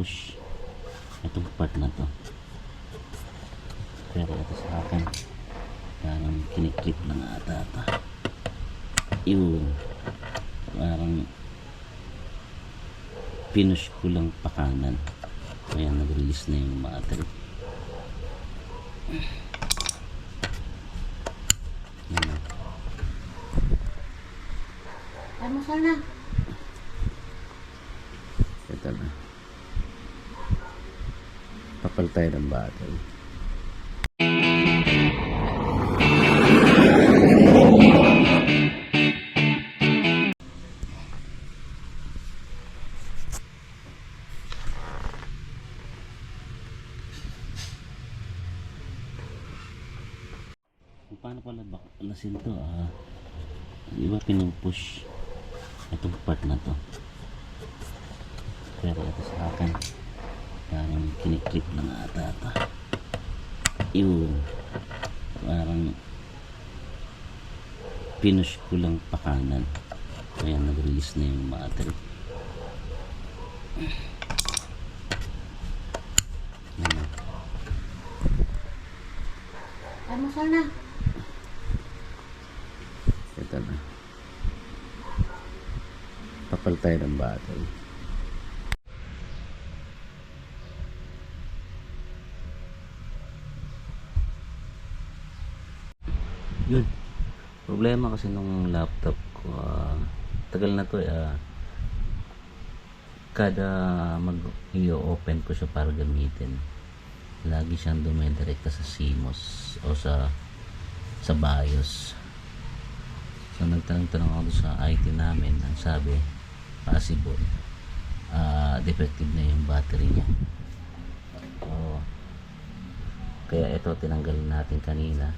pinupush itong part na to, pero ito sa akin parang kiniklip lang ata ito. Yun, parang pinush ko lang pa kanan, kaya nag-release na yung battery. Yan. Almusal na. Ito na. Papal tayo ng battery. Paano pala balasin to? Di ba pinupush itong part na to, pero ito sa akin parang kiniklip lang ata ito. Yun, parang pinush ko lang pa kanan, kaya nag-release na yung battery. Yan. Almusal na. Ito na. Papal tayo ng battery. Yun. Problema kasi nung laptop ko, tagal na to kada mag-i-open ko siya para gamitin, lagi siyang dumidirekta sa CMOS o sa BIOS. So nagtanong-tanong ako sa IT namin, ang sabi possible defective na yung battery niya. So, kaya ito tinanggal natin kanina.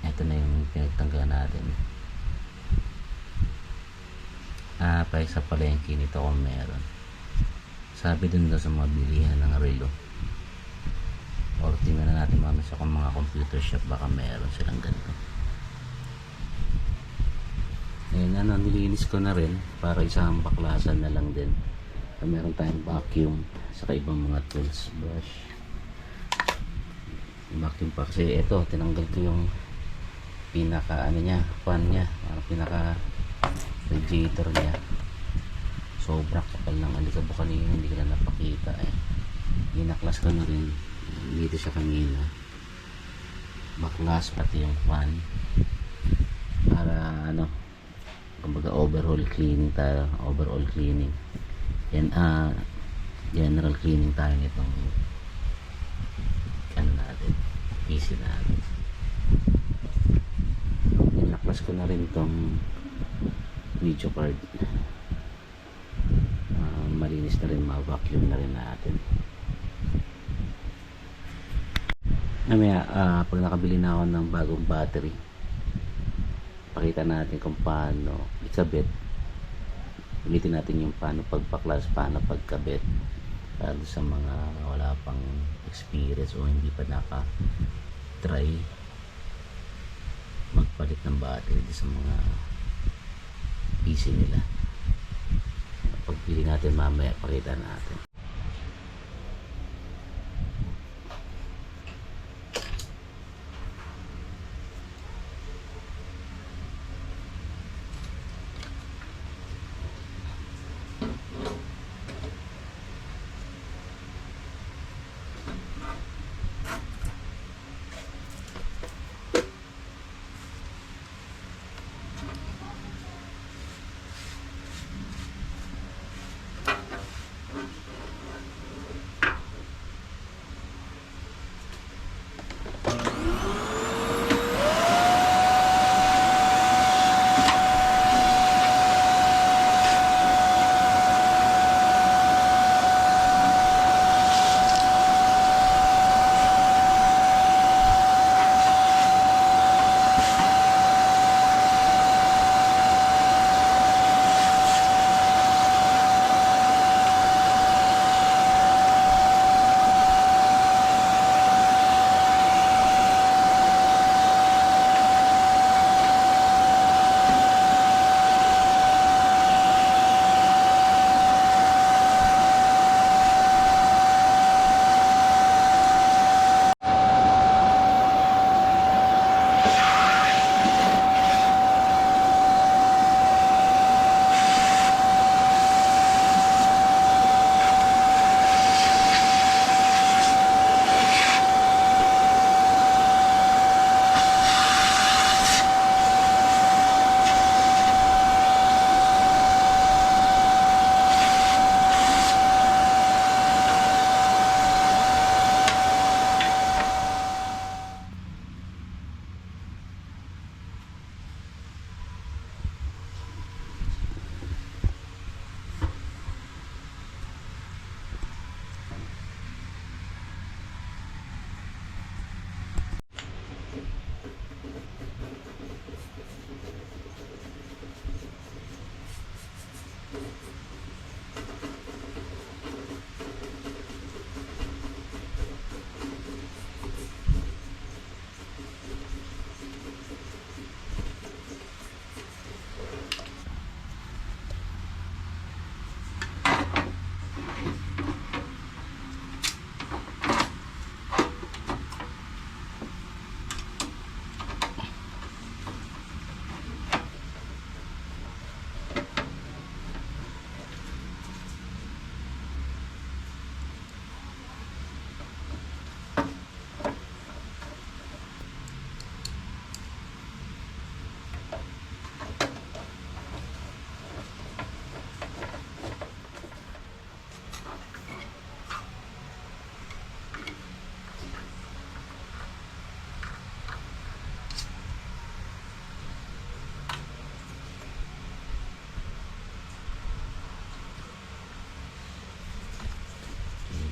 Ito na yung pinagtanggal natin. Pa isa palengke nito kung meron. Sabi dun sa mga bilihan ng relo, or tingnan na natin mamaya sa mga computer shop, baka meron silang ganito. Ngayon nilinis ko na rin para isang baklasan na lang din. Meron tayong vacuum sa ibang mga tools, brush, vacuum pa, kasi ito tinanggal ko yung pinaka niya, fan niya, pinaka radiator niya. Sobrang kapal ng alikabok kanina, hindi ko na napakita Ginaklas ko na rin dito siya kanina, baklas pati yung fan, para kumbaga overall cleaning tayo, yan, general cleaning tayo nitong natin, PC natin. Naklas ko na rin itong video card, malinis na rin, ma-vacuum na rin natin. Mamaya pag nakabili na ako ng bagong battery, pakita natin kung paano ikabit. Ulitin natin yung paano pagpaklas, paano pagkabit, para sa mga wala pang experience o hindi pa naka-try magpalit ng battery sa mga PC nila. Pagpili natin mamaya, pakita natin.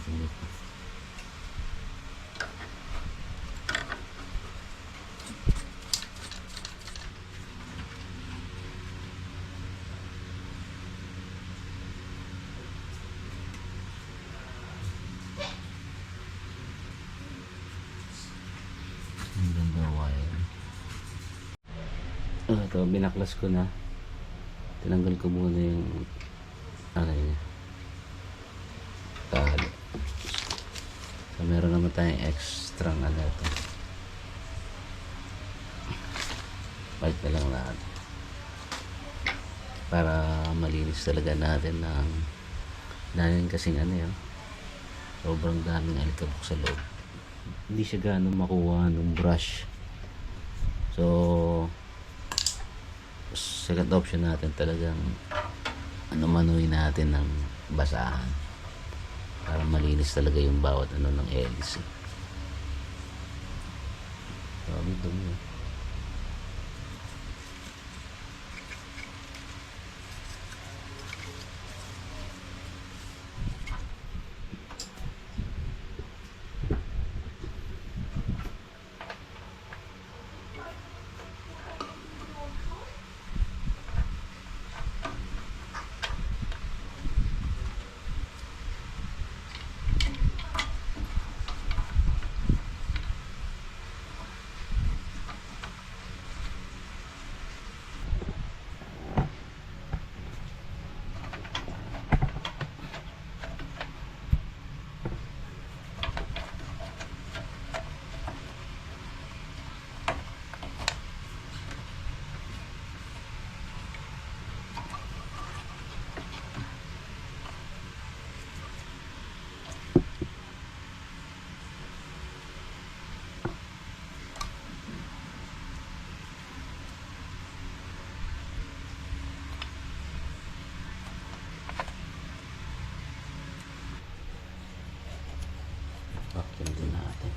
Ganito. Ang ganda wire. Ito, binaklas ko na. Tinanggal ko muna yung niya. Tali. So, meron naman tayong extra na ito. Balik na lang lahat. Para malinis talaga natin ng dahil kasing yun. Sobrang daming alikabok sa loob. Hindi siya gano'ng makuha ng brush. So, second option natin talagang manuin natin ng basahan para malinis talaga yung bawat ng LC. Dami dumi. Vacuum din natin.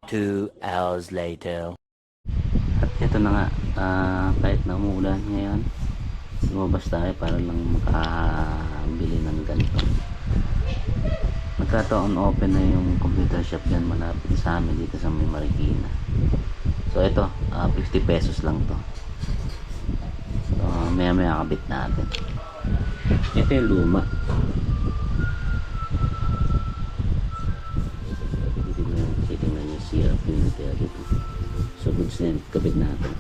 Two hours later. At ito na nga, kahit na umuulan ngayon, lumabas tayo para lang makabili ng ganito. Nagkataon open na yung computer shop dyan malapit sa amin dito sa may Marikina. So ito, 50 pesos lang to. So maya maya kabit natin. Ito yung luma. Titingnan yung CR pinili dito. So goods na yun, kabit natin.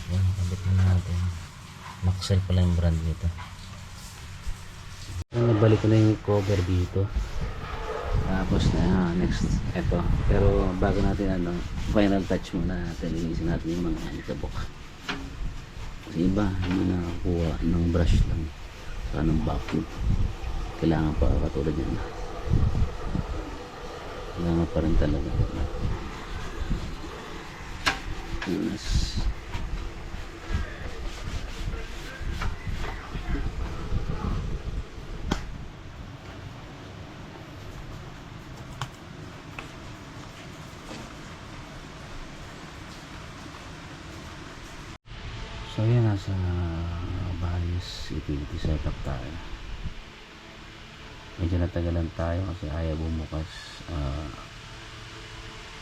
Yan, kabit na natin. Maxell pala yung brand nito. Nabalik ko na yung cover dito. Tapos na next eto. Pero bago natin final touch muna natin, linisin natin yung mga alikabok. Kasi iba hindi nakakuha ng brush lang sa ng vacuum. Kailangan pa katulad yan. Kailangan pa rin talaga. Yes. So yan, nasa Bayos utility setup tayo. Medyo natagalan tayo kasi ayaw bumukas.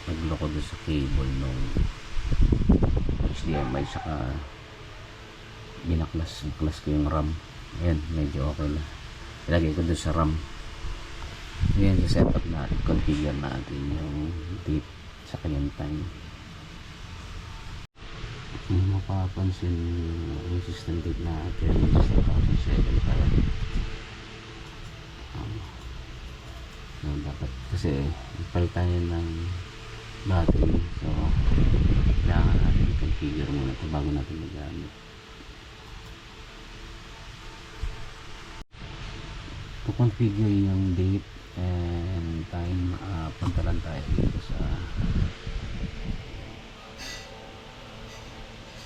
Nagloko doon sa cable nung HDMI, saka binaklas ko yung RAM. Ayan, medyo okay na. Ilagay ko doon sa RAM. Ayan, sa setup natin, configure natin yung date sa kanyang time. Kung mapapansin, resistant date natin is 2007 pa rin. So, dapat kasi ipalitan yun ng battery. So, kailangan natin i-configure muna ito bago natin magamit. To configure yung date and time, punta lang tayo dito sa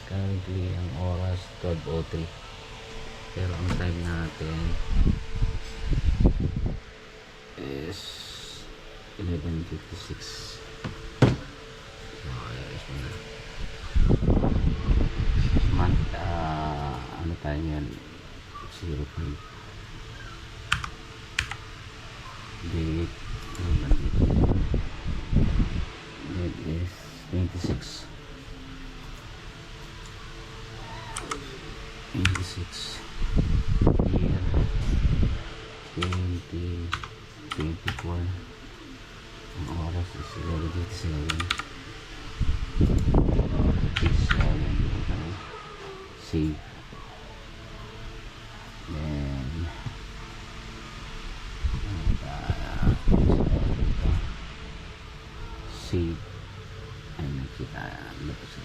currently ang oras 12:03, pero ang time natin is 11:56. So ayos mo na month, ano tayo yan, 05 date, date is 26 year 2024. Ang oras is 11:57. Save. Then save and kita lapos sa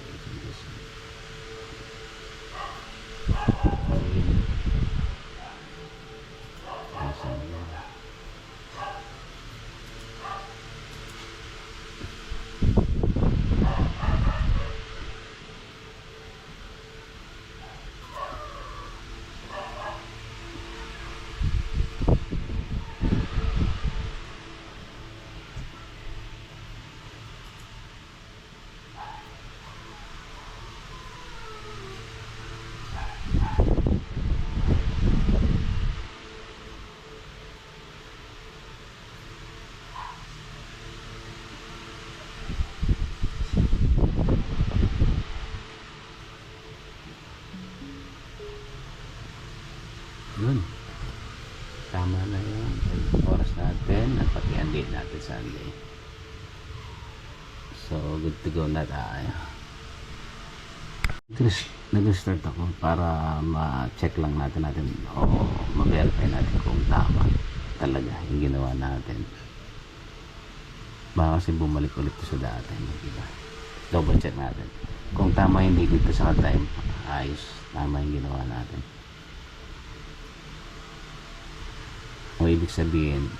yun, tama na yun oras natin at pati ang date natin Sunday. So good to go na tayo. Nag-start ako para ma-check lang natin o ma-verify natin kung tama talaga yung ginawa natin. Baka kasi bumalik ulit sa dati, diba? Double check natin kung tama yung date dito sa time. Ayos, tama yung ginawa natin. O ibig sabihin,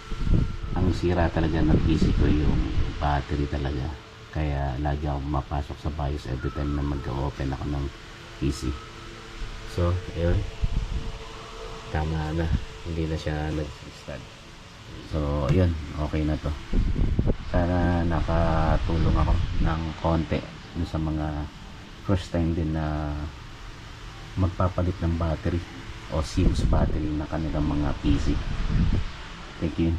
ang sira talaga ng PC ko yung battery talaga. Kaya lagi ako mapasok sa BIOS every time na mag-open ako ng PC. So, ayun. Tama na. Hindi na siya nag-start. So, ayun. Okay na to. Sana nakatulong ako ng konti sa mga first time din na magpapalit ng battery o SIMS battery na kanilang mga PC. Thank you.